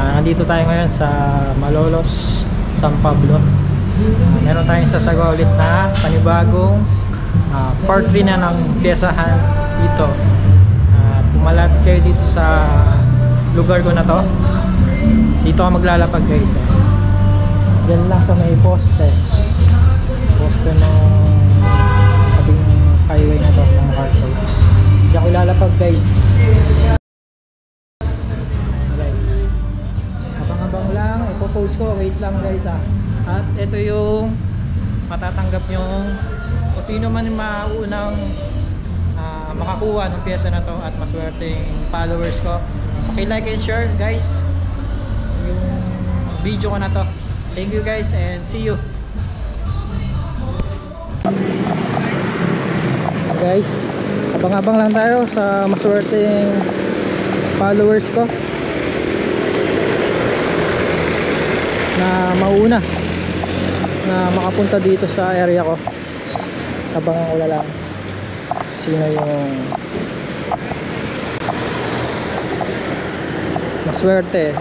Nandito tayo ngayon sa Malolos, San Pablo. Meron tayong sasagawa ulit na panibagong part 3 na ng piyesahan dito. Kung malapit kayo dito sa lugar ko na to, dito ka maglalapag guys. Diyan lang sa may poste ng tabing highway na to ng MacArthur. Diyan ko lalapag guys. Abang lang, ipopost ko, wait lang guys At ito yung matatanggap yung kung sino man yung maunang makakuha ng pyesa na to at maswerteng followers ko. Like and share guys yung video ko na to. Thank you guys and see you guys. Abang-abang lang tayo sa maswerteng followers ko na mauna na makapunta dito sa area ko. Abangan ko lang sino yung maswerte.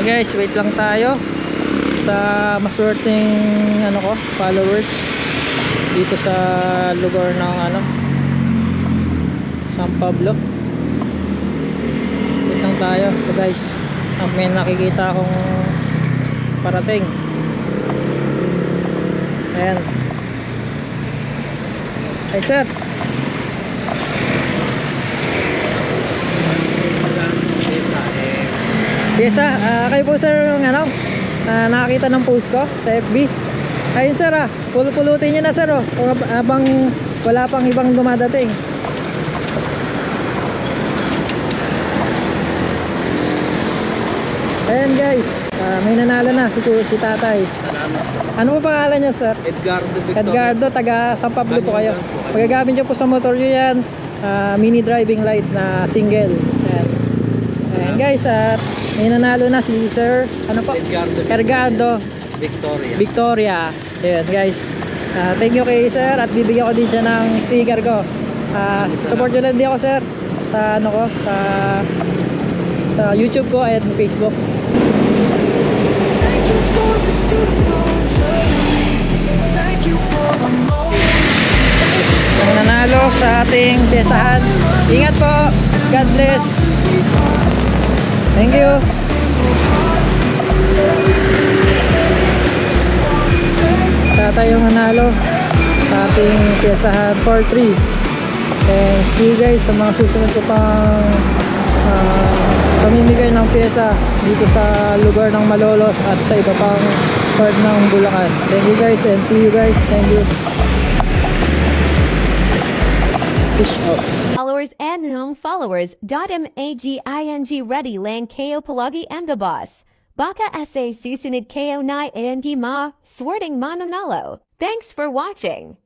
Guys, wait lang tayo sa maswerteng followers dito sa lugar ng San Pablo. Wait lang tayo. Ito guys, may nakikita akong parating. Ayan. Hi sir. Pyesa, kayo po sir yung nakakita ng post ko sa FB. Ayun sir pulutin nyo na sir habang wala pang ibang dumadating. Ayan guys, may nanalo na si tatay. Ano po pangalan nyo sir? Edgardo, taga San Pablo po kayo. Pagagamit nyo po sa motor nyo yan, mini driving light na single. Ayan guys, may nanalo na si Sir Edgardo Victoria. Ayan guys, thank you kay Sir at bibigyan ko din siya ng sticker ko. Support nyo lang din ako sir sa sa YouTube ko at Facebook. Ang nanalo sa ating piyesahan. Ingat po, God bless. Thank you. Sa tayong nanalo sa ating piyesahan for 3. And see you guys sa mga susunod ko pang pamimigay ng piyesa dito sa lugar ng Malolos at sa iba pang part ng Bulacan. Thank you guys and see you guys. Thank you. Push out. Followers and whom followers. .maging ready lang kayo palagi mga boss. Baka sa susunod kayo na ma, swerteng mananalo. Thanks for watching.